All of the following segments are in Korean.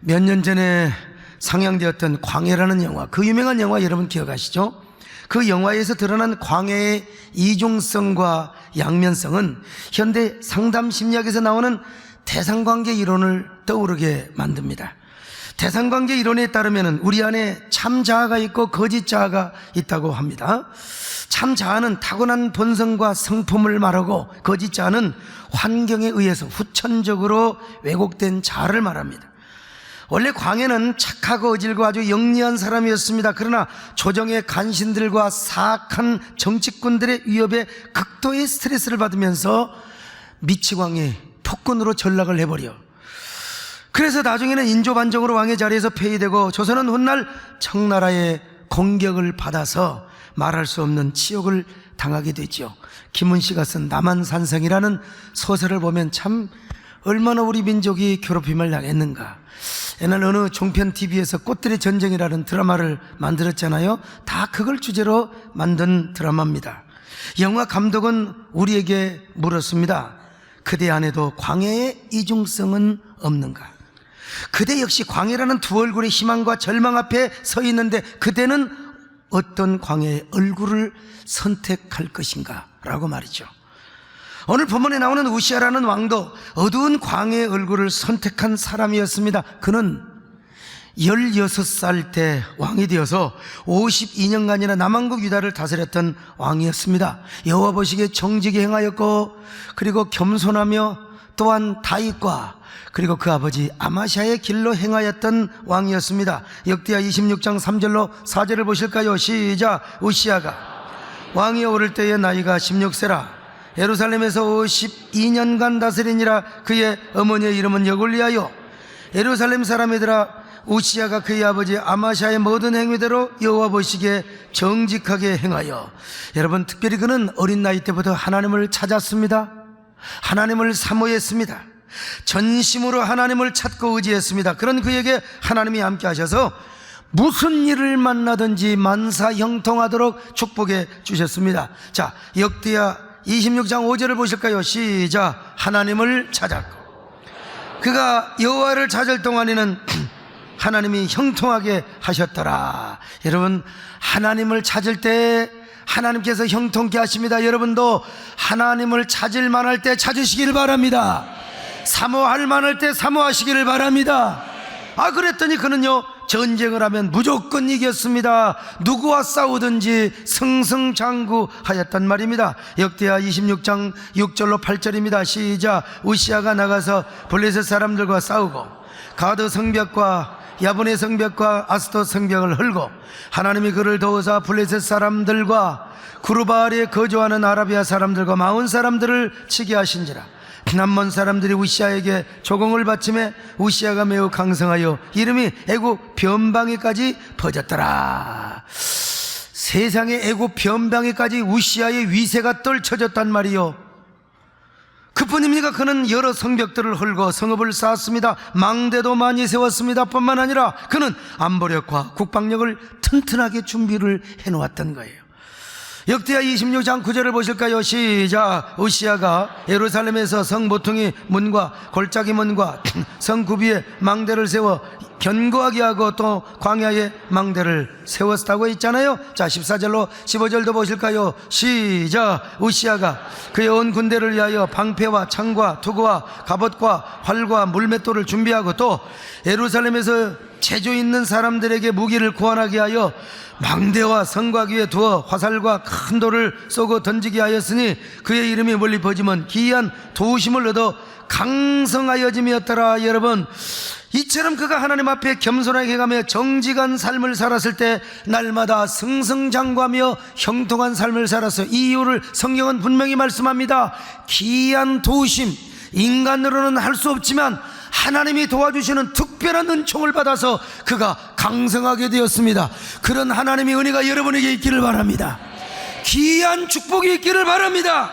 몇 년 전에 상영되었던 광해라는 영화, 그 유명한 영화 여러분 기억하시죠? 그 영화에서 드러난 광해의 이중성과 양면성은 현대 상담심리학에서 나오는 대상관계 이론을 떠오르게 만듭니다. 대상관계 이론에 따르면 우리 안에 참 자아가 있고 거짓 자아가 있다고 합니다. 참 자아는 타고난 본성과 성품을 말하고, 거짓 자아는 환경에 의해서 후천적으로 왜곡된 자아를 말합니다. 원래 광해는 착하고 어질고 아주 영리한 사람이었습니다. 그러나 조정의 간신들과 사악한 정치꾼들의 위협에 극도의 스트레스를 받으면서 미치광이 폭군으로 전락을 해버려, 그래서 나중에는 인조반정으로 왕의 자리에서 폐위되고 조선은 훗날 청나라의 공격을 받아서 말할 수 없는 치욕을 당하게 되죠. 김은씨가 쓴 남한산성이라는 소설을 보면 참 얼마나 우리 민족이 괴롭힘을 당했는가. 옛날 어느 종편 TV에서 꽃들의 전쟁이라는 드라마를 만들었잖아요. 다 그걸 주제로 만든 드라마입니다. 영화 감독은 우리에게 물었습니다. 그대 안에도 광해의 이중성은 없는가? 그대 역시 광해라는 두 얼굴의 희망과 절망 앞에 서 있는데 그대는 어떤 광해의 얼굴을 선택할 것인가? 라고 말이죠. 오늘 본문에 나오는 우시아라는 왕도 어두운 광해의 얼굴을 선택한 사람이었습니다. 그는 16살 때 왕이 되어서 52년간이나 남한국 유다를 다스렸던 왕이었습니다. 여호와 보시기에 정직히 행하였고, 그리고 겸손하며 또한 다윗과 그리고 그 아버지 아마샤의 길로 행하였던 왕이었습니다. 역대하 26장 3절로 4절을 보실까요? 시작. 우시아가 왕이 오를 때의 나이가 16세라 예루살렘에서 52년간 다스리니라. 그의 어머니의 이름은 여골리아요. 예루살렘 사람이더라. 우시아가 그의 아버지 아마샤의 모든 행위대로 여호와 보시기에 정직하게 행하여, 여러분, 특별히 그는 어린 나이 때부터 하나님을 찾았습니다. 하나님을 사모했습니다. 전심으로 하나님을 찾고 의지했습니다. 그런 그에게 하나님이 함께 하셔서 무슨 일을 만나든지 만사 형통하도록 축복해 주셨습니다. 자, 역대하 26장 5절을 보실까요? 시작. 하나님을 찾았고 그가 여호와를 찾을 동안에는 하나님이 형통하게 하셨더라. 여러분, 하나님을 찾을 때 하나님께서 형통케 하십니다. 여러분도 하나님을 찾을 만할 때 찾으시길 바랍니다. 사모할 만할 때 사모하시기를 바랍니다. 그랬더니 그는요, 전쟁을 하면 무조건 이겼습니다. 누구와 싸우든지 승승장구하였단 말입니다. 역대하 26장 6절로 8절입니다. 시작. 우시아가 나가서 블레셋 사람들과 싸우고 가드 성벽과 야분의 성벽과 아스돗 성벽을 헐고, 하나님이 그를 도우사 블레셋 사람들과 구르바알에 거주하는 아라비아 사람들과 마온 사람들을 치게 하신지라. 남몬 사람들이 우시아에게 조공을 바치매 우시아가 매우 강성하여 이름이 애굽 변방에까지 퍼졌더라. 세상의 애굽 변방에까지 우시아의 위세가 떨쳐졌단 말이요. 그뿐입니까? 그는 여러 성벽들을 헐고 성읍을 쌓았습니다. 망대도 많이 세웠습니다. 뿐만 아니라 그는 안보력과 국방력을 튼튼하게 준비를 해놓았던 거예요. 역대하 26장 9절을 보실까요? 시작. 우시아가 예루살렘에서 성 모퉁이 문과 골짜기 문과 성 구비에 망대를 세워 견고하게 하고 또 광야에 망대를 세웠다고 했잖아요. 자, 14절로 15절도 보실까요? 시작. 우시아가 그의 온 군대를 위하여 방패와 창과 투구와 갑옷과 활과 물맷돌을 준비하고 또 예루살렘에서 재주 있는 사람들에게 무기를 구원하게 하여 망대와 성곽 위에 두어 화살과 큰 돌을 쏘고 던지게 하였으니 그의 이름이 멀리 퍼지면 기이한 도우심을 얻어 강성하여짐이었더라. 여러분, 이처럼 그가 하나님 앞에 겸손하게 가며 정직한 삶을 살았을 때 날마다 승승장구하며 형통한 삶을 살았어. 이 이유를 성경은 분명히 말씀합니다. 기이한 도우심, 인간으로는 할 수 없지만 하나님이 도와주시는 특별한 은총을 받아서 그가 강성하게 되었습니다. 그런 하나님의 은혜가 여러분에게 있기를 바랍니다. 기이한 축복이 있기를 바랍니다.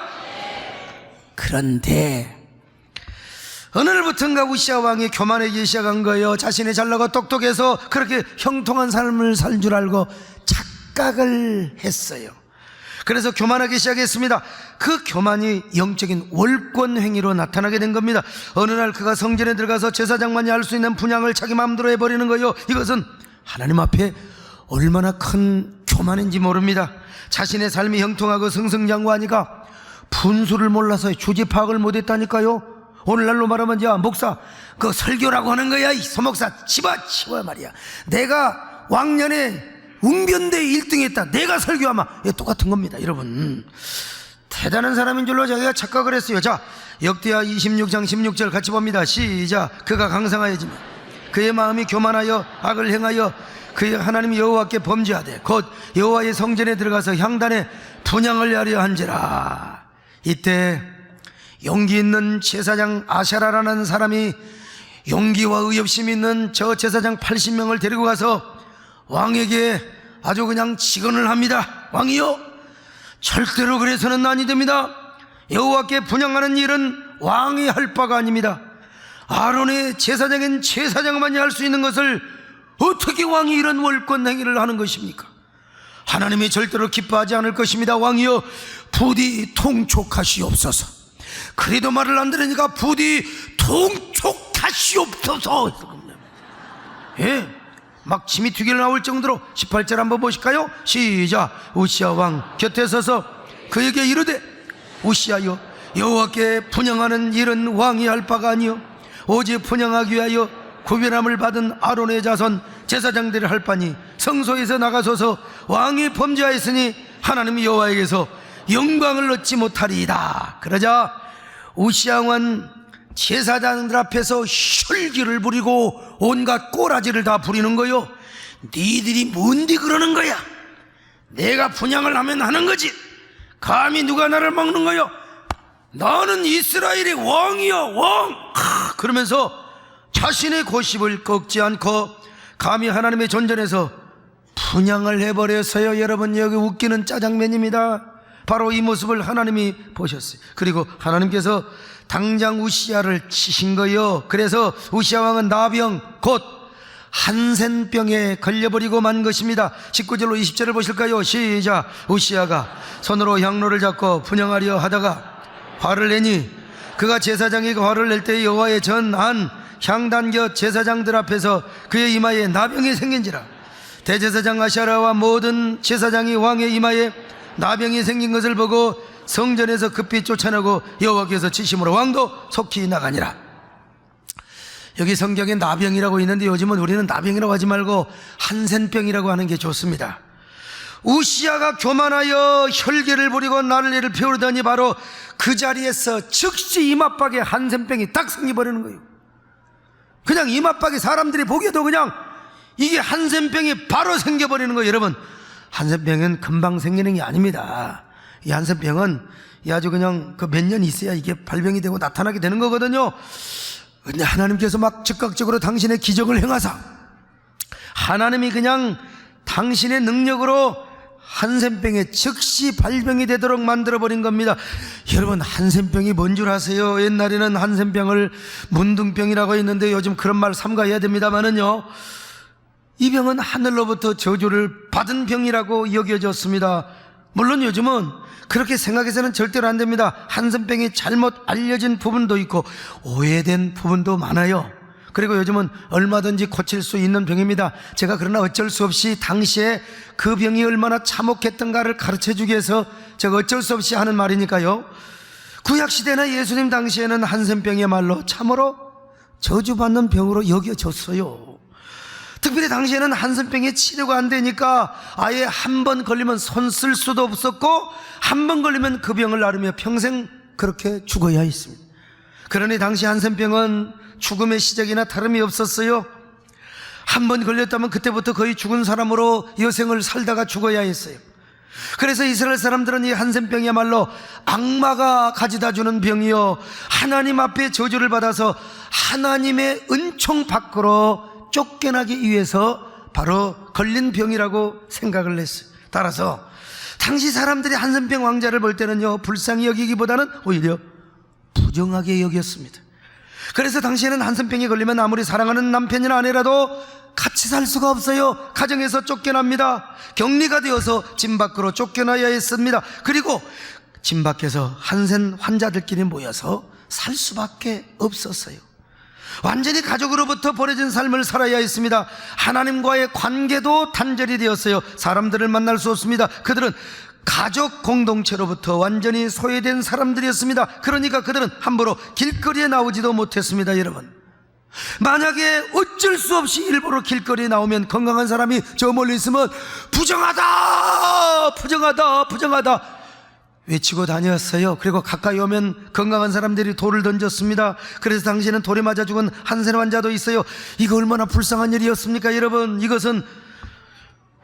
그런데 어느 날부턴가 우시아 왕이 교만해지기 시작한 거예요. 자신이 잘나고 똑똑해서 그렇게 형통한 삶을 살 줄 알고 착각을 했어요. 그래서 교만하기 시작했습니다. 그 교만이 영적인 월권 행위로 나타나게 된 겁니다. 어느 날 그가 성전에 들어가서 제사장만이 할 수 있는 분향을 자기 마음대로 해버리는 거예요. 이것은 하나님 앞에 얼마나 큰 교만인지 모릅니다. 자신의 삶이 형통하고 승승장구하니까 분수를 몰라서 주지 파악을 못했다니까요. 오늘날로 말하면, 야 목사, 그 설교라고 하는 거야, 이 소목사 집어치워 말이야. 내가 왕년에 웅변대 1등 했다, 내가 설교하면 똑같은 겁니다. 여러분, 대단한 사람인 줄로 자기가 착각을 했어요. 자, 역대하 26장 16절 같이 봅니다. 시작. 그가 강성하여지며 그의 마음이 교만하여 악을 행하여 그의 하나님 여호와께 범죄하되 곧 여호와의 성전에 들어가서 향단에 분향을 하려 한지라. 이때 용기 있는 제사장 아샤라라는 사람이 용기와 의협심 있는 저 제사장 80명을 데리고 가서 왕에게 아주 그냥 직언을 합니다. 왕이요, 절대로 그래서는 아니 됩니다. 여호와께 분향하는 일은 왕이 할 바가 아닙니다. 아론의 제사장인 제사장만이 할 수 있는 것을 어떻게 왕이 이런 월권 행위를 하는 것입니까? 하나님이 절대로 기뻐하지 않을 것입니다. 왕이여, 부디 통촉하시옵소서. 그래도 말을 안 들으니까 부디 통촉하시옵소서. 예, 막 침이 튀길 나올 정도로. 18절 한번 보실까요? 시작. 우시야 왕 곁에 서서 그에게 이르되, 우시야여, 여호와께 분향하는 일은 왕이 할 바가 아니요 오직 분향하기 위하여 구별함을 받은 아론의 자손 제사장들이 할 바니 성소에서 나가소서. 왕이 범죄하였으니 하나님 여호와에게서 영광을 얻지 못하리이다. 그러자 우시야 왕은 제사장들 앞에서 혈기를 부리고 온갖 꼬라지를 다 부리는 거요. 니들이 뭔데 그러는 거야? 내가 분향을 하면 하는 거지. 감히 누가 나를 먹는 거요? 나는 이스라엘의 왕이야, 왕. 그러면서 자신의 고집을 꺾지 않고 감히 하나님의 전전에서 분향을 해버렸어요. 여러분, 여기 웃기는 짜장면입니다. 바로 이 모습을 하나님이 보셨어요. 그리고 하나님께서 당장 우시야를 치신 거예요. 그래서 우시야 왕은 나병, 곧 한센병에 걸려버리고 만 것입니다. 19절로 20절을 보실까요? 시작. 우시야가 손으로 향로를 잡고 분향하려 하다가 화를 내니 그가 제사장이 화를 낼 때 여호와의 전안 향단 곁 제사장들 앞에서 그의 이마에 나병이 생긴지라. 대제사장 아샤라와 모든 제사장이 왕의 이마에 나병이 생긴 것을 보고 성전에서 급히 쫓아내고 여호와께서 치심으로 왕도 속히 나가니라. 여기 성경에 나병이라고 있는데 요즘은 우리는 나병이라고 하지 말고 한센병이라고 하는 게 좋습니다. 우시야가 교만하여 혈기를 부리고 난리를 피우르더니 바로 그 자리에서 즉시 이마박에 한센병이 딱 생겨버리는 거예요. 그냥 이마박에 사람들이 보기에도 그냥 이게 한센병이 바로 생겨버리는 거예요. 여러분, 한센병은 금방 생기는 게 아닙니다. 이 한센병은 아주 그냥 그 몇 년 있어야 이게 발병이 되고 나타나게 되는 거거든요. 근데 하나님께서 막 즉각적으로 당신의 기적을 행하사 하나님이 그냥 당신의 능력으로 한센병에 즉시 발병이 되도록 만들어버린 겁니다. 여러분, 한센병이 뭔 줄 아세요? 옛날에는 한센병을 문둥병이라고 했는데 요즘 그런 말 삼가해야 됩니다만은요, 이 병은 하늘로부터 저주를 받은 병이라고 여겨졌습니다. 물론 요즘은 그렇게 생각해서는 절대로 안 됩니다. 한센병이 잘못 알려진 부분도 있고 오해된 부분도 많아요. 그리고 요즘은 얼마든지 고칠 수 있는 병입니다. 제가 그러나 어쩔 수 없이 당시에 그 병이 얼마나 참혹했던가를 가르쳐주기 위해서 제가 어쩔 수 없이 하는 말이니까요. 구약시대나 예수님 당시에는 한센병이야말로 참으로 저주받는 병으로 여겨졌어요. 특별히 당시에는 한센병이 치료가 안 되니까 아예 한 번 걸리면 손 쓸 수도 없었고 한 번 걸리면 그 병을 앓으며 평생 그렇게 죽어야 했습니다. 그러니 당시 한센병은 죽음의 시작이나 다름이 없었어요. 한 번 걸렸다면 그때부터 거의 죽은 사람으로 여생을 살다가 죽어야 했어요. 그래서 이스라엘 사람들은 이 한센병이야말로 악마가 가져다 주는 병이요, 하나님 앞에 저주를 받아서 하나님의 은총 밖으로 쫓겨나기 위해서 바로 걸린 병이라고 생각을 했어요. 따라서 당시 사람들이 한센병 왕자를 볼 때는요, 불쌍히 여기기보다는 오히려 부정하게 여겼습니다. 그래서 당시에는 한센병에 걸리면 아무리 사랑하는 남편이나 아내라도 같이 살 수가 없어요. 가정에서 쫓겨납니다. 격리가 되어서 집 밖으로 쫓겨나야 했습니다. 그리고 집 밖에서 한센 환자들끼리 모여서 살 수밖에 없었어요. 완전히 가족으로부터 버려진 삶을 살아야 했습니다. 하나님과의 관계도 단절이 되었어요. 사람들을 만날 수 없습니다. 그들은 가족 공동체로부터 완전히 소외된 사람들이었습니다. 그러니까 그들은 함부로 길거리에 나오지도 못했습니다. 여러분, 만약에 어쩔 수 없이 일부러 길거리에 나오면 건강한 사람이 저 멀리 있으면 부정하다, 부정하다, 부정하다 외치고 다녔어요. 그리고 가까이 오면 건강한 사람들이 돌을 던졌습니다. 그래서 당시에는 돌에 맞아 죽은 한센 환자도 있어요. 이거 얼마나 불쌍한 일이었습니까? 여러분, 이것은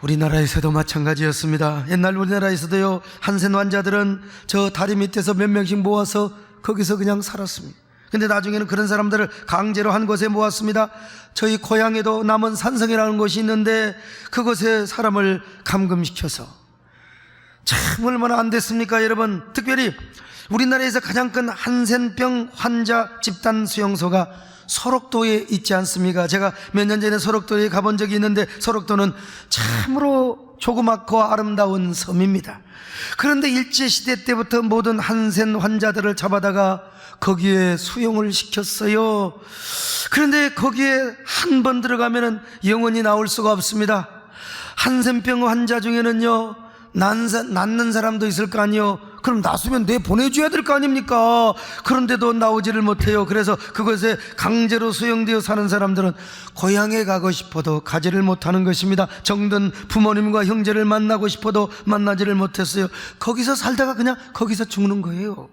우리나라에서도 마찬가지였습니다. 옛날 우리나라에서도요, 한센 환자들은 저 다리 밑에서 몇 명씩 모아서 거기서 그냥 살았습니다. 근데 나중에는 그런 사람들을 강제로 한 곳에 모았습니다. 저희 고향에도 남원 산성이라는 곳이 있는데 그곳에 사람을 감금시켜서, 참 얼마나 안 됐습니까? 여러분, 특별히 우리나라에서 가장 큰 한센병 환자 집단 수용소가 소록도에 있지 않습니까? 제가 몇 년 전에 소록도에 가본 적이 있는데 소록도는 참으로 조그맣고 아름다운 섬입니다. 그런데 일제시대 때부터 모든 한센 환자들을 잡아다가 거기에 수용을 시켰어요. 그런데 거기에 한 번 들어가면 영원히 나올 수가 없습니다. 한센병 환자 중에는요, 낫는 사람도 있을 거 아니요. 그럼 낫으면 내 보내줘야 될 거 아닙니까? 그런데도 나오지를 못해요. 그래서 그것에 강제로 수용되어 사는 사람들은 고향에 가고 싶어도 가지를 못하는 것입니다. 정든 부모님과 형제를 만나고 싶어도 만나지를 못했어요. 거기서 살다가 그냥 거기서 죽는 거예요.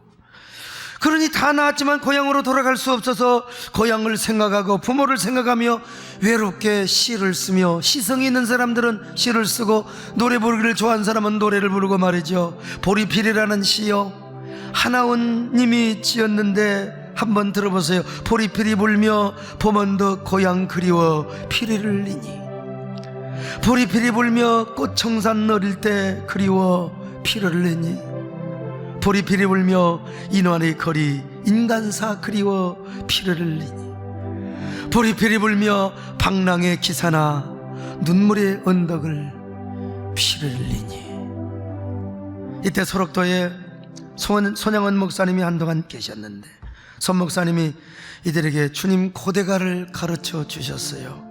그러니 다 나았지만 고향으로 돌아갈 수 없어서 고향을 생각하고 부모를 생각하며 외롭게 시를 쓰며, 시성이 있는 사람들은 시를 쓰고 노래 부르기를 좋아하는 사람은 노래를 부르고 말이죠. 보리필이라는 시요, 하나원 님이 지었는데 한번 들어보세요. 보리필이 불며 봄언덕 고향 그리워 피리를 흘리니, 보리필이 불며 꽃청산 어릴 때 그리워 피를 흘리니, 보리필이 불며 인환의 거리 인간사 그리워 피를 흘리니, 보리필이 불며 방랑의 기사나 눈물의 언덕을 피를 흘리니. 이때 소록도에 손양원 목사님이 한동안 계셨는데 손 목사님이 이들에게 주님 고대가를 가르쳐 주셨어요.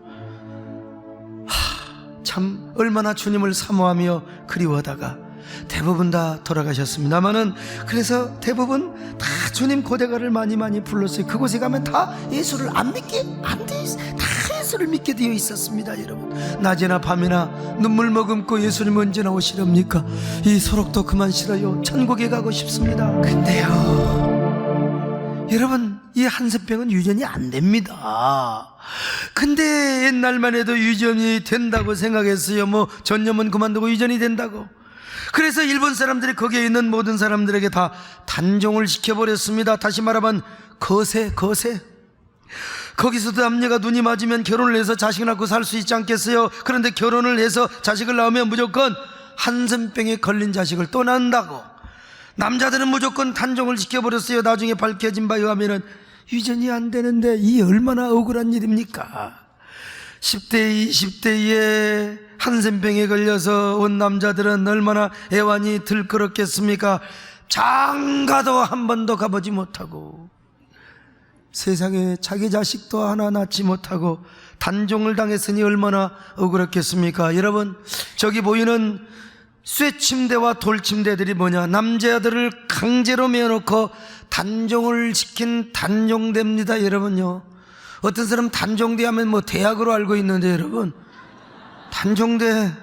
참 얼마나 주님을 사모하며 그리워하다가 대부분 다 돌아가셨습니다만은, 그래서 대부분 다 주님 고대가를 많이 불렀어요. 그곳에 가면 다 예수를 안 믿게 안 돼 있어. 다 예수를 믿게 되어 있었습니다. 여러분, 낮이나 밤이나 눈물 머금고 예수님 언제나 오시렵니까? 이 소록도 그만 싫어요. 천국에 가고 싶습니다. 근데요, 여러분, 이 한센병은 유전이 안 됩니다. 근데 옛날만 해도 유전이 된다고 생각했어요. 뭐 전염은 그만두고 유전이 된다고. 그래서 일본 사람들이 거기에 있는 모든 사람들에게 다 단종을 시켜버렸습니다. 다시 말하면 거세. 거기서도 남녀가 눈이 맞으면 결혼을 해서 자식을 낳고 살 수 있지 않겠어요? 그런데 결혼을 해서 자식을 낳으면 무조건 한센병에 걸린 자식을 또 낳는다고. 남자들은 무조건 단종을 시켜버렸어요. 나중에 밝혀진 바에 의하면 유전이 안 되는데 이 얼마나 억울한 일입니까? 10대, 20대에 한센병에 걸려서 온 남자들은 얼마나 애완이 들끓었겠습니까? 장가도 한 번도 가보지 못하고, 세상에 자기 자식도 하나 낳지 못하고 단종을 당했으니 얼마나 억울했겠습니까? 여러분, 저기 보이는 쇠침대와 돌침대들이 뭐냐? 남자들을 강제로 메어놓고 단종을 시킨 단종대입니다. 여러분요, 어떤 사람 단종대 하면 뭐 대학으로 알고 있는데, 여러분, 단종대,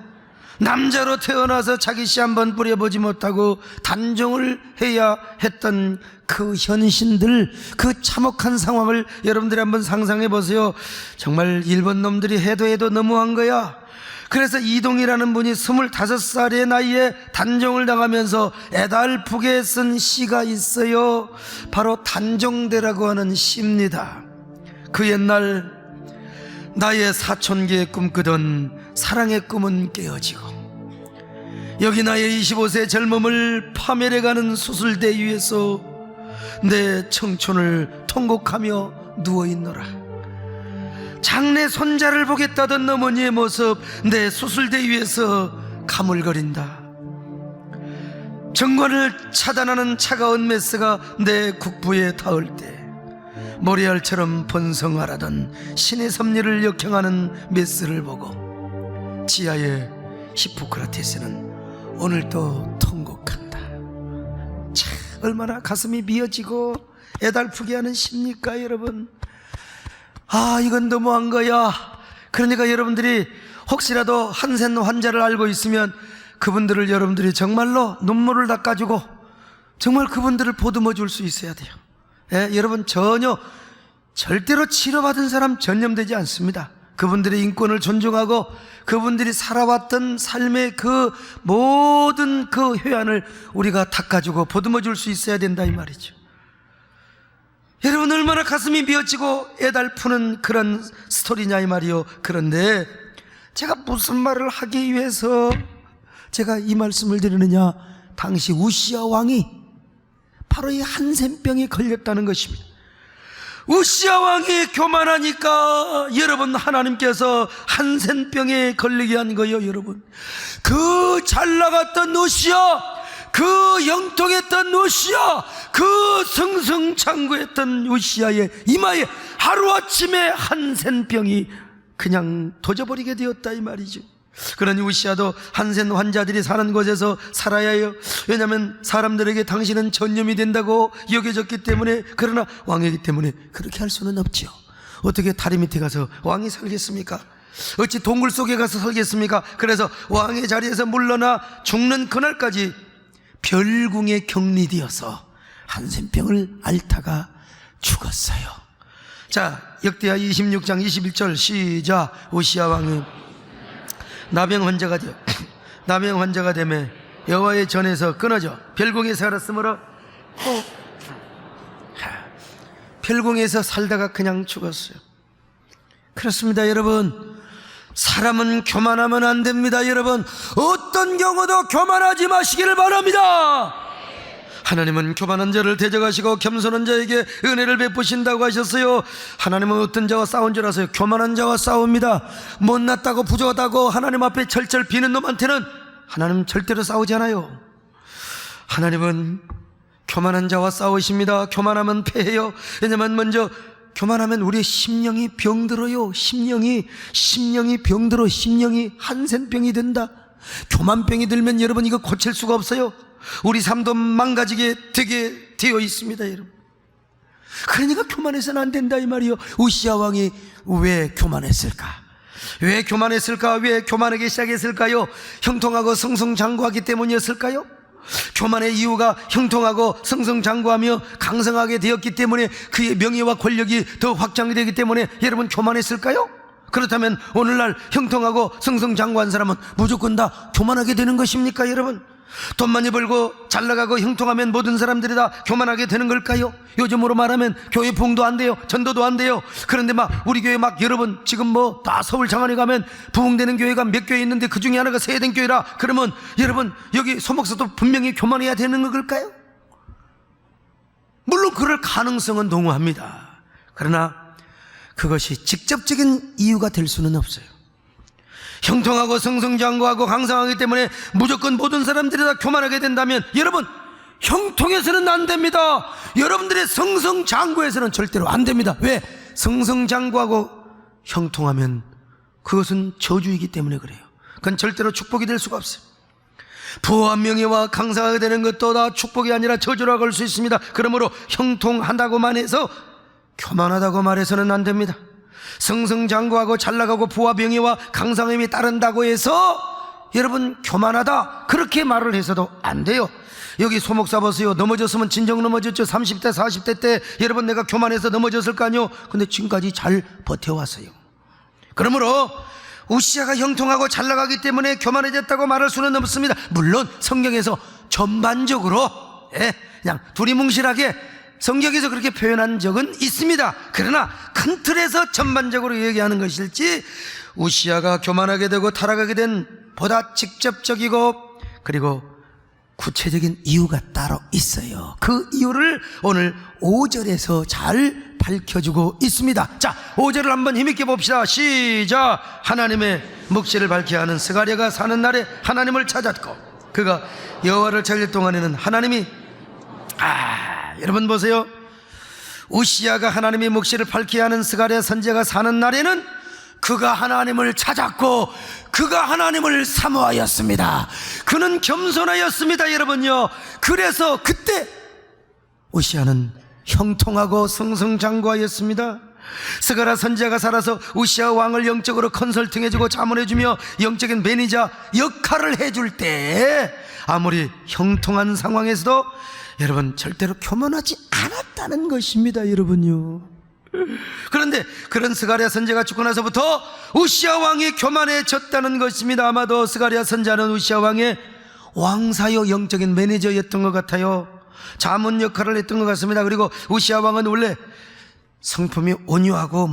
남자로 태어나서 자기 씨 한번 뿌려보지 못하고 단종을 해야 했던 그 현신들, 그 참혹한 상황을 여러분들이 한번 상상해 보세요. 정말 일본 놈들이 해도 너무한 거야. 그래서 이동이라는 분이 25살의 나이에 단종을 당하면서 애달프게 쓴 시가 있어요. 바로 단종대라고 하는 시입니다. 그 옛날 나의 사촌기에 꿈꾸던 사랑의 꿈은 깨어지고, 여기 나의 25세 젊음을 파멸해가는 수술대 위에서 내 청춘을 통곡하며 누워있노라. 장래 손자를 보겠다던 어머니의 모습 내 수술대 위에서 가물거린다. 정관을 차단하는 차가운 메스가 내 국부에 닿을 때 모래알처럼 번성하라던 신의 섭리를 역행하는 메스를 보고 지하의 히포크라테스는 오늘도 통곡한다. 참 얼마나 가슴이 미어지고 애달프게 하는 시입니까 여러분? 이건 너무한 거야. 그러니까 여러분들이 혹시라도 한센 환자를 알고 있으면 그분들을 여러분들이 정말로 눈물을 닦아주고 정말 그분들을 보듬어 줄 수 있어야 돼요. 여러분 절대로 치료받은 사람 전념되지 않습니다. 그분들의 인권을 존중하고 그분들이 살아왔던 삶의 그 모든 그 회한을 우리가 닦아주고 보듬어 줄 수 있어야 된다 이 말이죠. 여러분 얼마나 가슴이 미어지고 애달프는 그런 스토리냐 이 말이요. 그런데 제가 무슨 말을 하기 위해서 제가 이 말씀을 드리느냐, 당시 우시아 왕이 바로 이 한센병에 걸렸다는 것입니다. 우시아 왕이 교만하니까 여러분 하나님께서 한센병에 걸리게 한 거예요. 여러분 그 잘나갔던 우시아, 그 영통했던 우시아, 그 승승장구했던 우시아의 이마에 하루아침에 한센병이 그냥 도져버리게 되었다 이 말이죠. 그러니 우시아도 한센 환자들이 사는 곳에서 살아야 해요. 왜냐하면 사람들에게 당신은 전념이 된다고 여겨졌기 때문에. 그러나 왕이기 때문에 그렇게 할 수는 없지요. 어떻게 다리 밑에 가서 왕이 살겠습니까? 어찌 동굴 속에 가서 살겠습니까? 그래서 왕의 자리에서 물러나 죽는 그날까지 별궁에 격리되어서 한센병을 앓다가 죽었어요. 자, 역대하 26장 21절 시작. 우시아 왕은 나병 환자가 되매 여호와의 전에서 끊어져 별궁에서 살았으므로 별궁에서 살다가 그냥 죽었어요. 그렇습니다 여러분. 사람은 교만하면 안 됩니다 여러분. 어떤 경우도 교만하지 마시기를 바랍니다. 하나님은 교만한 자를 대적하시고 겸손한 자에게 은혜를 베푸신다고 하셨어요. 하나님은 어떤 자와 싸운 줄 아세요? 교만한 자와 싸웁니다. 못났다고 부족하다고 하나님 앞에 철철 비는 놈한테는 하나님 절대로 싸우지 않아요. 하나님은 교만한 자와 싸우십니다. 교만하면 패해요. 왜냐하면 먼저 교만하면 우리의 심령이 병들어요. 심령이 병들어. 심령이 한센병이 된다. 교만병이 들면 여러분 이거 고칠 수가 없어요. 우리 삶도 망가지게 되게 되어 있습니다 여러분. 그러니까 교만해서는 안 된다 이 말이요. 우시아 왕이 왜 교만했을까? 왜 교만하기 시작했을까요? 형통하고 승승장구하기 때문이었을까요? 교만의 이유가 형통하고 승승장구하며 강성하게 되었기 때문에 그의 명예와 권력이 더 확장이 되기 때문에 여러분 교만했을까요? 그렇다면 오늘날 형통하고 승승장구한 사람은 무조건 다 교만하게 되는 것입니까 여러분? 돈 많이 벌고 잘 나가고 형통하면 모든 사람들이 다 교만하게 되는 걸까요? 요즘으로 말하면 교회 부흥도 안 돼요. 전도도 안 돼요. 그런데 우리 교회 여러분 지금 다 서울 장안에 가면 부흥되는 교회가 몇 교회 있는데 그 중에 하나가 세대된 교회라 그러면 여러분 여기 소목사도 분명히 교만해야 되는 걸까요? 물론 그럴 가능성은 동의합니다. 그러나 그것이 직접적인 이유가 될 수는 없어요. 형통하고 승승장구하고 강성하기 때문에 무조건 모든 사람들이 다 교만하게 된다면 여러분 형통해서는 안 됩니다. 여러분들의 승승장구해서는 절대로 안 됩니다. 왜? 승승장구하고 형통하면 그것은 저주이기 때문에 그래요. 그건 절대로 축복이 될 수가 없어요. 부와 명예와 강성하게 되는 것도 다 축복이 아니라 저주라고 할 수 있습니다. 그러므로 형통한다고만 해서 교만하다고 말해서는 안 됩니다. 승승장구하고 잘나가고 부와 명예와 강성함이 따른다고 해서 여러분 교만하다 그렇게 말을 해서도 안 돼요. 여기 소목사 보세요. 넘어졌으면 진정 넘어졌죠. 30대 40대 때 여러분 내가 교만해서 넘어졌을 거 아니요. 근데 지금까지 잘 버텨왔어요. 그러므로 우시아가 형통하고 잘나가기 때문에 교만해졌다고 말할 수는 없습니다. 물론 성경에서 전반적으로 그냥 두리뭉실하게 성경에서 그렇게 표현한 적은 있습니다. 그러나 큰 틀에서 전반적으로 얘기하는 것일지 우시아가 교만하게 되고 타락하게 된 보다 직접적이고 그리고 구체적인 이유가 따로 있어요. 그 이유를 오늘 5절에서 잘 밝혀주고 있습니다. 자, 5절을 한번 힘있게 봅시다. 시작. 하나님의 묵시를 밝게 하는 스가랴가 사는 날에 하나님을 찾았고 그가 여호와를 찾을 동안에는 하나님이 여러분 보세요. 우시야가 하나님의 묵시를 밝게 하는 스가랴 선지자가 사는 날에는 그가 하나님을 찾았고 그가 하나님을 사모하였습니다. 그는 겸손하였습니다. 여러분요, 그래서 그때 우시야는 형통하고 승승장구하였습니다. 스가랴 선지자가 살아서 우시야 왕을 영적으로 컨설팅해주고 자문해주며 영적인 매니저 역할을 해줄 때 아무리 형통한 상황에서도 여러분 절대로 교만하지 않았다는 것입니다. 여러분요, 그런데 그런 스가랴 선지자가 죽고 나서부터 우시야 왕이 교만해졌다는 것입니다. 아마도 스가랴 선지자는 우시야 왕의 왕사요 영적인 매니저였던 것 같아요. 자문 역할을 했던 것 같습니다. 그리고 우시야 왕은 원래 성품이 온유하고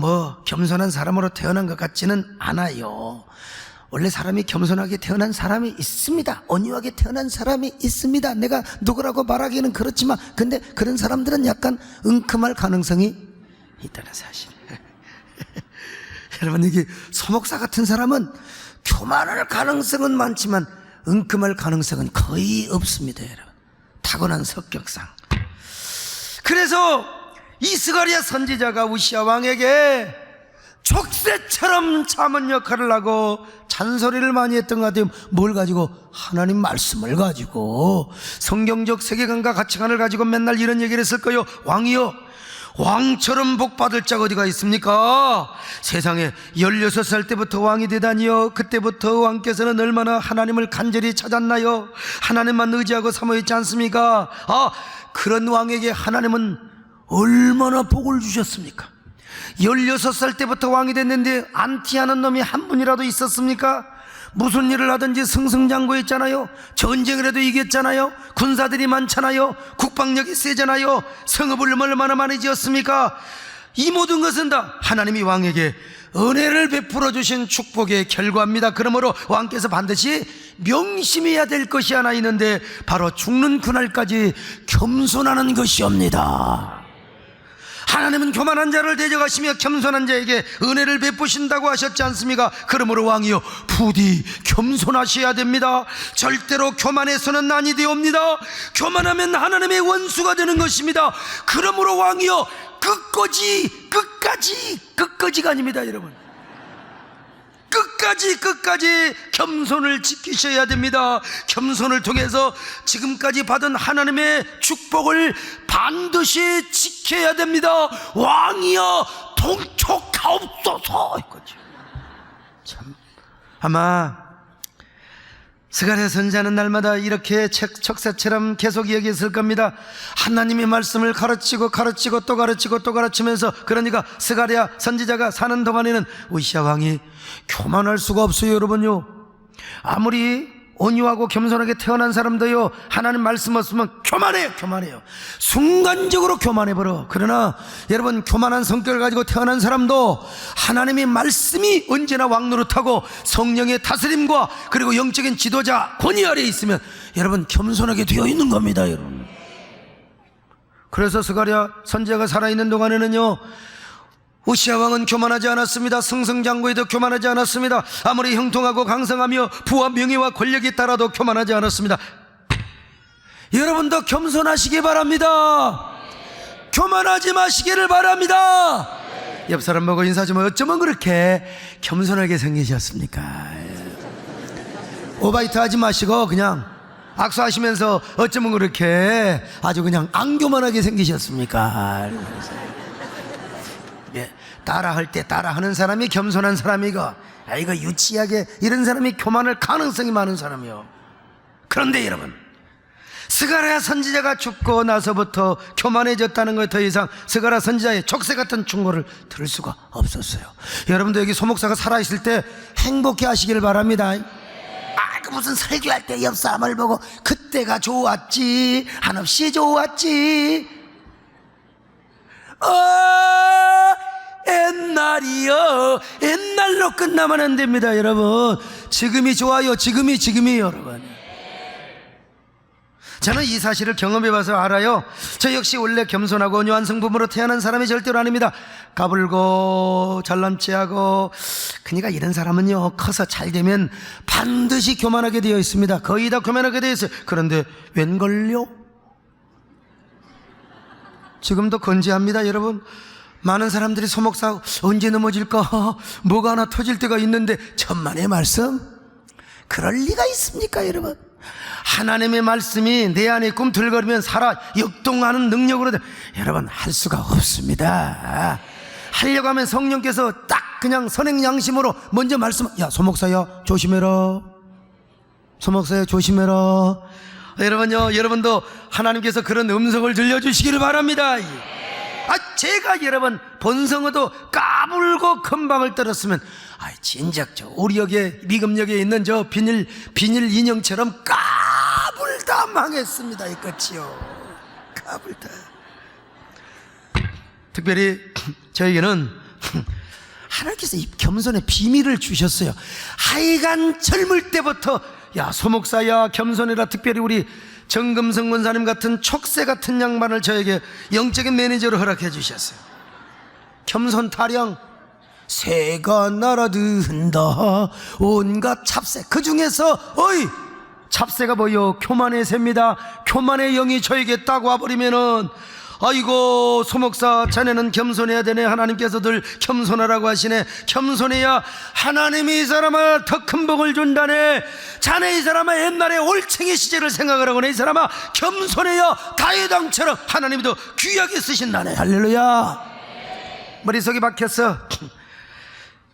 겸손한 사람으로 태어난 것 같지는 않아요. 원래 사람이 겸손하게 태어난 사람이 있습니다. 온유하게 태어난 사람이 있습니다. 내가 누구라고 말하기는 그렇지만 근데 그런 사람들은 약간 은큼할 가능성이 있다는 사실. 여러분, 이게 소목사 같은 사람은 교만할 가능성은 많지만 은큼할 가능성은 거의 없습니다. 여러분, 타고난 성격상. 그래서 이 스가랴 선지자가 우시야 왕에게 족쇄처럼 자문 역할을 하고 잔소리를 많이 했던 것 같아요. 뭘 가지고? 하나님 말씀을 가지고 성경적 세계관과 가치관을 가지고 맨날 이런 얘기를 했을 거예요. 왕이요, 왕처럼 복받을 자가 어디가 있습니까? 세상에 16살 때부터 왕이 되다니요. 그때부터 왕께서는 얼마나 하나님을 간절히 찾았나요? 하나님만 의지하고 사모했지 않습니까? 그런 왕에게 하나님은 얼마나 복을 주셨습니까? 16살 때부터 왕이 됐는데 안티하는 놈이 한 분이라도 있었습니까? 무슨 일을 하든지 승승장구했잖아요. 전쟁을 해도 이겼잖아요. 군사들이 많잖아요. 국방력이 세잖아요. 성읍을 얼마나 많이 지었습니까? 이 모든 것은 다 하나님이 왕에게 은혜를 베풀어 주신 축복의 결과입니다. 그러므로 왕께서 반드시 명심해야 될 것이 하나 있는데 바로 죽는 그날까지 겸손하는 것이옵니다. 하나님은 교만한 자를 대적하시며 겸손한 자에게 은혜를 베푸신다고 하셨지 않습니까? 그러므로 왕이요, 부디 겸손하셔야 됩니다. 절대로 교만해서는 아니 되옵니다. 교만하면 하나님의 원수가 되는 것입니다. 그러므로 왕이요, 끝까지가 아닙니다. 여러분, 끝까지 겸손을 지키셔야 됩니다. 겸손을 통해서 지금까지 받은 하나님의 축복을 반드시 지켜야 됩니다. 왕이여 통촉하옵소서. 참, 아마 스가랴 선지자는 날마다 이렇게 척사처럼 계속 얘기했을 겁니다. 하나님의 말씀을 가르치고 또 가르치면서, 그러니까 스가랴 선지자가 사는 동안에는 우시야 왕이 교만할 수가 없어요. 여러분요, 아무리 온유하고 겸손하게 태어난 사람도요, 하나님 말씀 없으면 교만해요. 순간적으로 교만해버려. 그러나 여러분, 교만한 성격을 가지고 태어난 사람도 하나님의 말씀이 언제나 왕노릇하고 성령의 다스림과 그리고 영적인 지도자 권위 아래에 있으면 여러분 겸손하게 되어 있는 겁니다. 여러분, 그래서 스가랴 선지자가 살아있는 동안에는요, 우시야 왕은 교만하지 않았습니다. 승승장구에도 교만하지 않았습니다. 아무리 형통하고 강성하며 부와 명예와 권력이 따라도 교만하지 않았습니다. 여러분도 겸손하시기 바랍니다. 교만하지 마시기를 바랍니다. 옆 사람 보고 인사 좀, 어쩌면 그렇게 겸손하게 생기셨습니까? 오바이트 하지 마시고 그냥 악수하시면서 어쩌면 그렇게 아주 그냥 안 교만하게 생기셨습니까? 따라할 때 따라하는 사람이 겸손한 사람이고, 이거 유치하게 이런 사람이 교만할 가능성이 많은 사람이요. 그런데 여러분, 스가랴 선지자가 죽고 나서부터 교만해졌다는 것에 더 이상 스가랴 선지자의 족쇄 같은 충고를 들을 수가 없었어요. 여러분도 여기 소목사가 살아있을 때 행복해 하시기를 바랍니다. 무슨 설교할 때 옆 사람을 보고 그때가 좋았지, 한없이 좋았지, 옛날로 끝나면 안 됩니다. 여러분, 지금이 좋아요. 지금이 여러분. 저는 이 사실을 경험해봐서 알아요. 저 역시 원래 겸손하고 온유한 성품으로 태어난 사람이 절대로 아닙니다. 까불고 잘난 체하고. 그러니까 이런 사람은요, 커서 잘 되면 반드시 교만하게 되어 있습니다. 거의 다 교만하게 되어 있어요. 그런데 웬걸요? 지금도 건재합니다. 여러분, 많은 사람들이 소목사 언제 넘어질까, 뭐가 하나 터질 때가 있는데 천만의 말씀? 그럴 리가 있습니까 여러분? 하나님의 말씀이 내 안에 꿈틀거리면 살아 역동하는 능력으로 여러분, 할 수가 없습니다. 하려고 하면 성령께서 딱 그냥 선행 양심으로 먼저 말씀, 야 소목사야 조심해라, 소목사야 조심해라. 여러분요, 여러분도 하나님께서 그런 음성을 들려주시기를 바랍니다. 제가 여러분 본성어도 까불고 금방을 떨었으면 진작 저 우리역에 미금역에 있는 저 비닐 인형처럼 까불다 망했습니다. 이것이요, 까불다. 특별히 저에게는 하나님께서 이 겸손의 비밀을 주셨어요. 하여간 젊을 때부터 야 소목사야 겸손해라. 특별히 우리 정금성 권사님 같은 촉새 같은 양반을 저에게 영적인 매니저로 허락해 주셨어요. 겸손 타령, 새가 날아든다 온갖 찹새, 그 중에서 찹새가 뭐요? 교만의 새입니다. 교만의 영이 저에게 딱 와버리면은 아이고 소목사 자네는 겸손해야 되네, 하나님께서 늘 겸손하라고 하시네, 겸손해야 하나님이 이 사람아 더 큰 복을 준다네, 자네 이 사람아 옛날에 올챙이 시절을 생각을 하고네, 이 사람아 겸손해야 다윗 왕처럼 하나님이 더 귀하게 쓰신다네. 할렐루야. 머릿속이 박혔어.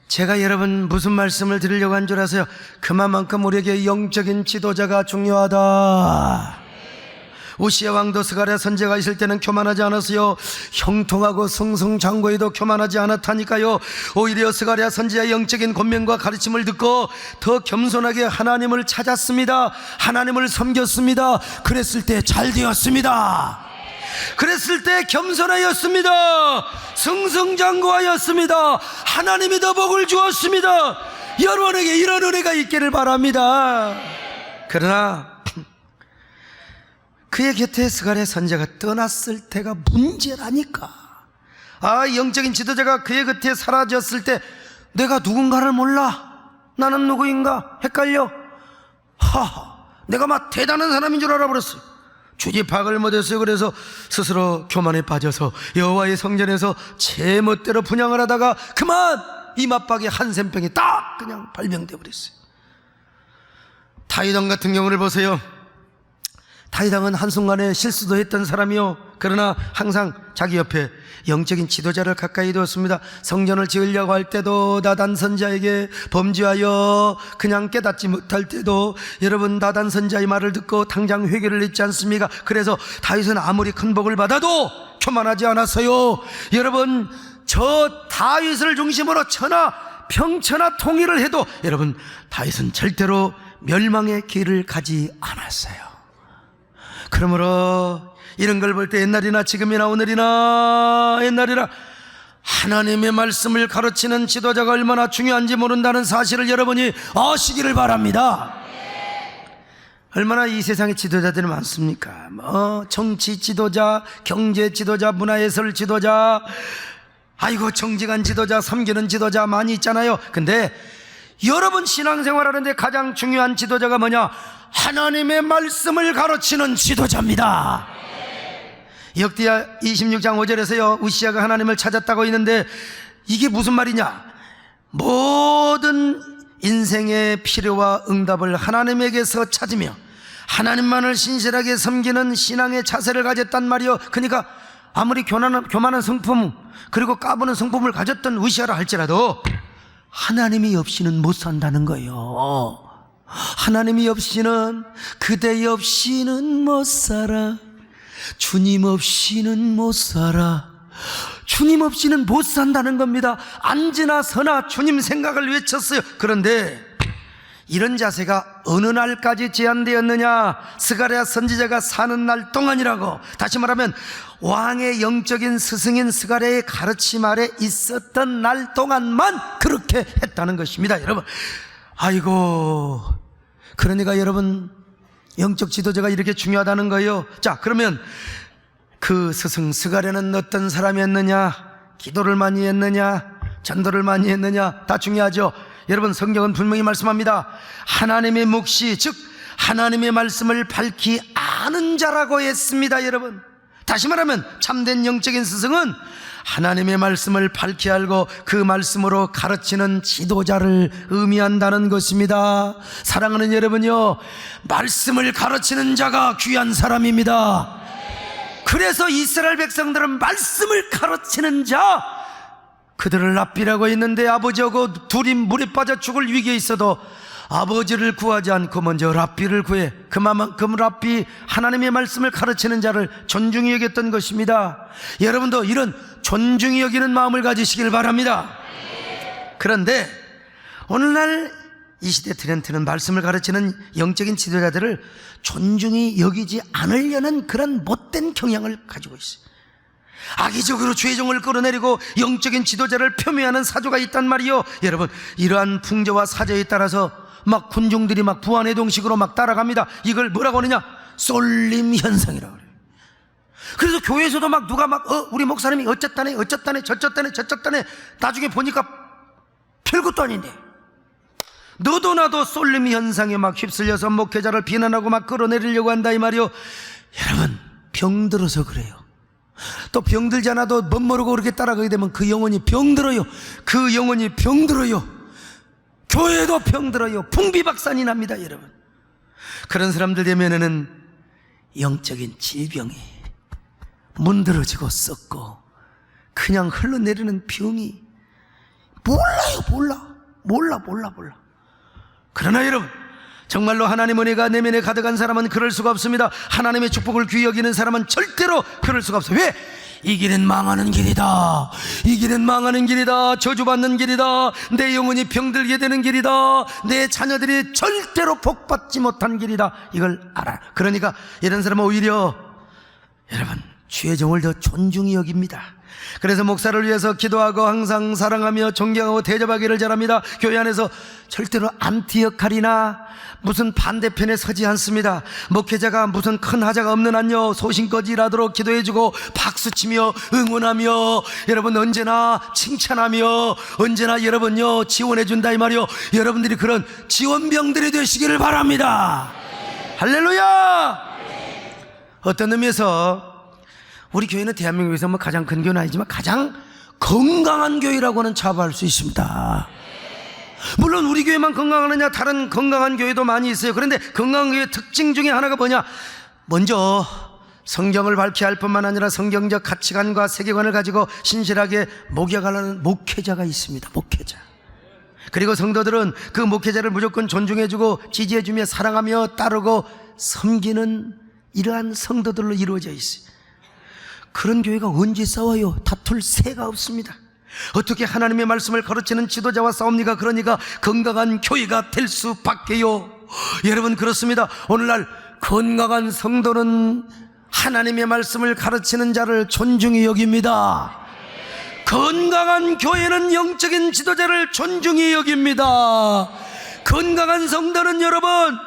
제가 여러분 무슨 말씀을 드리려고 한 줄 아세요? 그만큼 우리에게 영적인 지도자가 중요하다. 우시야 왕도 스가랴 선지자가 있을 때는 교만하지 않았어요. 형통하고 승승장구에도 교만하지 않았다니까요. 오히려 스가랴 선지자의 영적인 권면과 가르침을 듣고 더 겸손하게 하나님을 찾았습니다. 하나님을 섬겼습니다. 그랬을 때 잘 되었습니다. 그랬을 때 겸손하였습니다. 승승장구하였습니다. 하나님이 더 복을 주었습니다. 여러분에게 이런 은혜가 있기를 바랍니다. 그러나 그의 곁에 스가랴 선지자가 떠났을 때가 문제라니까. 영적인 지도자가 그의 곁에 사라졌을 때 내가 누군가를 몰라, 나는 누구인가 헷갈려, 내가 막 대단한 사람인 줄 알아버렸어요. 주지파악을 못했어요. 그래서 스스로 교만에 빠져서 여호와의 성전에서 제멋대로 분향을 하다가 그만 이 맞박에 한센병이 딱 그냥 발병돼 버렸어요. 다윗 왕 같은 경우를 보세요. 다윗 왕은 한순간에 실수도 했던 사람이요, 그러나 항상 자기 옆에 영적인 지도자를 가까이 두었습니다. 성전을 지으려고 할 때도 나단 선지자에게 범죄하여 그냥 깨닫지 못할 때도 여러분 나단 선지자의 말을 듣고 당장 회개를 했지 않습니까? 그래서 다윗은 아무리 큰 복을 받아도 교만하지 않았어요. 여러분, 저 다윗을 중심으로 천하 평천하 통일을 해도 여러분 다윗은 절대로 멸망의 길을 가지 않았어요. 그러므로 이런 걸 볼 때 옛날이나 지금이나 오늘이나 옛날이나 하나님의 말씀을 가르치는 지도자가 얼마나 중요한지 모른다는 사실을 여러분이 아시기를 바랍니다. 얼마나 이 세상에 지도자들이 많습니까? 정치 지도자, 경제 지도자, 문화예술 지도자, 정직한 지도자, 섬기는 지도자 많이 있잖아요. 근데 여러분 신앙생활 하는데 가장 중요한 지도자가 뭐냐? 하나님의 말씀을 가르치는 지도자입니다. 역대하 26장 5절에서요 우시야가 하나님을 찾았다고 있는데 이게 무슨 말이냐? 모든 인생의 필요와 응답을 하나님에게서 찾으며 하나님만을 신실하게 섬기는 신앙의 자세를 가졌단 말이요. 그러니까 아무리 교만한 성품 그리고 까부는 성품을 가졌던 우시야라 할지라도 하나님이 없이는 못 산다는 거예요. 하나님이 없이는, 그대 없이는 못 살아. 주님 없이는 못 살아. 주님 없이는 못 산다는 겁니다. 앉으나 서나 주님 생각을 외쳤어요. 그런데 이런 자세가 어느 날까지 제한되었느냐? 스가랴 선지자가 사는 날 동안이라고. 다시 말하면 왕의 영적인 스승인 스가랴의 가르침 아래 있었던 날 동안만 그렇게 했다는 것입니다. 여러분, 그러니까 여러분 영적 지도자가 이렇게 중요하다는 거예요. 자, 그러면 그 스승 스가랴는 어떤 사람이었느냐? 기도를 많이 했느냐? 전도를 많이 했느냐? 다 중요하죠. 여러분, 성경은 분명히 말씀합니다. 하나님의 묵시, 즉 하나님의 말씀을 밝히 아는 자라고 했습니다. 여러분, 다시 말하면 참된 영적인 스승은 하나님의 말씀을 밝히 알고 그 말씀으로 가르치는 지도자를 의미한다는 것입니다. 사랑하는 여러분요, 말씀을 가르치는 자가 귀한 사람입니다. 그래서 이스라엘 백성들은 말씀을 가르치는 자, 그들을 랍비라고 했는데 아버지하고 둘이 물에 빠져 죽을 위기에 있어도 아버지를 구하지 않고 먼저 랍비를 구해 그만큼 랍비, 하나님의 말씀을 가르치는 자를 존중히 여겼던 것입니다. 여러분도 이런 존중히 여기는 마음을 가지시길 바랍니다. 그런데 오늘날 이 시대 트렌드는 말씀을 가르치는 영적인 지도자들을 존중히 여기지 않으려는 그런 못된 경향을 가지고 있어요. 악의적으로 죄종을 끌어내리고 영적인 지도자를 폄훼하는 사조가 있단 말이요. 여러분, 이러한 풍조와 사조에 따라서 막 군중들이 막 부안해동식으로 막 따라갑니다. 이걸 뭐라고 하느냐? 쏠림 현상이라고 그래요. 그래서 교회에서도 막 누가 막 우리 목사님이 어쨌다네 저쨌다네 나중에 보니까 별것도 아닌데 너도 나도 쏠림 현상에 막 휩쓸려서 목회자를 비난하고 막 끌어내리려고 한다 이 말이요. 여러분, 병들어서 그래요. 또 병들지 않아도 멋모르고 그렇게 따라가게 되면 그 영혼이 병들어요. 그 영혼이 병들어요. 교회도 병들어요. 풍비박산이 납니다. 여러분, 그런 사람들 되면은 영적인 질병이 문드러지고 썩고 그냥 흘러내리는 병이 몰라. 그러나 여러분, 정말로 하나님 은혜가 내면에 가득한 사람은 그럴 수가 없습니다. 하나님의 축복을 귀히 여기는 사람은 절대로 그럴 수가 없어요. 왜? 이 길은 망하는 길이다. 이 길은 망하는 길이다. 저주받는 길이다. 내 영혼이 병들게 되는 길이다. 내 자녀들이 절대로 복받지 못한 길이다. 이걸 알아. 그러니까 이런 사람은 오히려 여러분, 주의 종을 더 존중히 여깁니다. 그래서 목사를 위해서 기도하고 항상 사랑하며 존경하고 대접하기를 잘합니다. 교회 안에서 절대로 안티 역할이나 무슨 반대편에 서지 않습니다. 목회자가 무슨 큰 하자가 없는 한요, 소신껏 일하도록 기도해주고 박수치며 응원하며 여러분 언제나 칭찬하며 언제나 여러분요 지원해준다 이 말이요. 여러분들이 그런 지원병들이 되시기를 바랍니다. 할렐루야. 어떤 의미에서 우리 교회는 대한민국에서 뭐 가장 큰 교회는 아니지만 가장 건강한 교회라고는 자부할 수 있습니다. 물론 우리 교회만 건강하느냐, 다른 건강한 교회도 많이 있어요. 그런데 건강한 교회의 특징 중에 하나가 뭐냐? 먼저 성경을 밝히 할 뿐만 아니라 성경적 가치관과 세계관을 가지고 신실하게 목욕하는 목회자가 있습니다. 목회자. 그리고 성도들은 그 목회자를 무조건 존중해주고 지지해주며 사랑하며 따르고 섬기는 이러한 성도들로 이루어져 있어요. 그런 교회가 언제 싸워요? 다툴 새가 없습니다. 어떻게 하나님의 말씀을 가르치는 지도자와 싸웁니까? 그러니까 건강한 교회가 될 수밖에요. 여러분, 그렇습니다. 오늘날 건강한 성도는 하나님의 말씀을 가르치는 자를 존중히 여깁니다. 건강한 교회는 영적인 지도자를 존중히 여깁니다. 건강한 성도는 여러분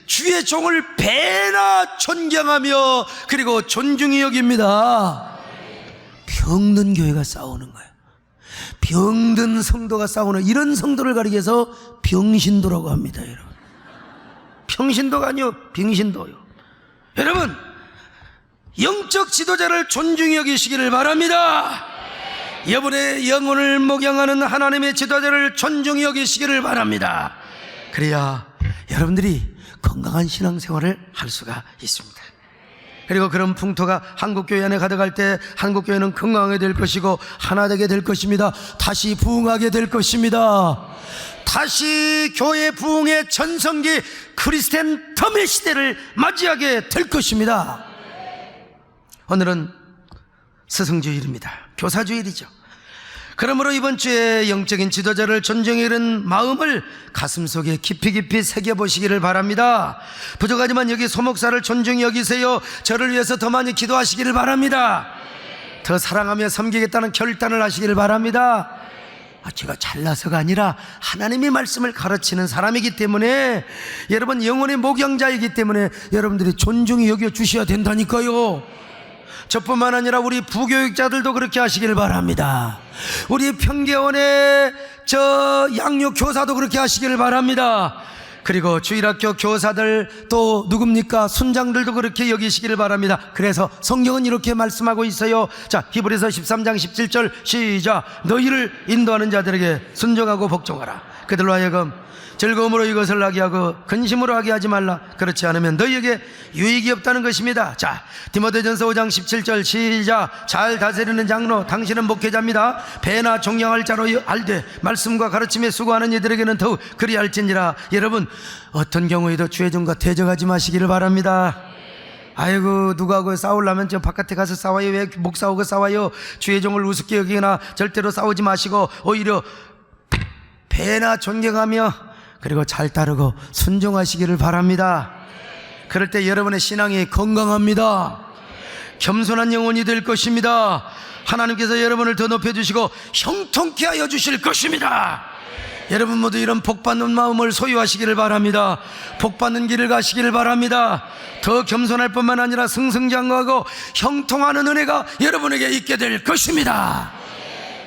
주의 종을 배나 존경하며 그리고 존중히 여깁니다. 병든 교회가 싸우는 거예요. 병든 성도가 싸우는 이런 성도를 가리기 위해서 병신도라고 합니다. 여러분, 평신도가 아니요 병신도요. 여러분, 영적 지도자를 존중히 여기시기를 바랍니다. 여러분의 영혼을 목양하는 하나님의 지도자를 존중히 여기시기를 바랍니다. 그래야 여러분들이 건강한 신앙생활을 할 수가 있습니다. 그리고 그런 풍토가 한국교회 안에 가득할 때 한국교회는 건강하게 될 것이고 하나 되게 될 것입니다. 다시 부흥하게 될 것입니다. 다시 교회 부흥의 전성기 크리스텐텀의 시대를 맞이하게 될 것입니다. 오늘은 스승주일입니다. 교사주일이죠. 그러므로 이번 주에 영적인 지도자를 존중해 이른 마음을 가슴속에 깊이 새겨보시기를 바랍니다. 부족하지만 여기 소목사를 존중히 여기세요. 저를 위해서 더 많이 기도하시기를 바랍니다. 더 사랑하며 섬기겠다는 결단을 하시기를 바랍니다. 제가 잘나서가 아니라 하나님의 말씀을 가르치는 사람이기 때문에, 여러분 영혼의 목양자이기 때문에 여러분들이 존중히 여겨주셔야 된다니까요. 저뿐만 아니라 우리 부교육자들도 그렇게 하시길 바랍니다. 우리 평계원의 양육 교사도 그렇게 하시길 바랍니다. 그리고 주일학교 교사들 또 누굽니까? 순장들도 그렇게 여기시기를 바랍니다. 그래서 성경은 이렇게 말씀하고 있어요. 자, 히브리서 13장 17절 시작. 너희를 인도하는 자들에게 순종하고 복종하라. 그들로 하여금 즐거움으로 이것을 하게 하고 근심으로 하게 하지 말라. 그렇지 않으면 너희에게 유익이 없다는 것입니다. 자, 디모데전서 5장 17절 시작. 잘 다스리는 장로, 당신은 목회자입니다. 배나 종양할 자로 알되 말씀과 가르침에 수고하는 이들에게는 더욱 그리할지니라. 여러분, 어떤 경우에도 주의종과 대적하지 마시기를 바랍니다. 아이고, 누구하고 싸우려면 저 바깥에 가서 싸워요. 왜 목사하고 싸워요? 주의종을 우습게 여기거나 절대로 싸우지 마시고 오히려 배나 존경하며 그리고 잘 따르고 순종하시기를 바랍니다. 그럴 때 여러분의 신앙이 건강합니다. 겸손한 영혼이 될 것입니다. 하나님께서 여러분을 더 높여주시고 형통케 하여 주실 것입니다. 여러분 모두 이런 복받는 마음을 소유하시기를 바랍니다. 복받는 길을 가시기를 바랍니다. 더 겸손할 뿐만 아니라 승승장구하고 형통하는 은혜가 여러분에게 있게 될 것입니다.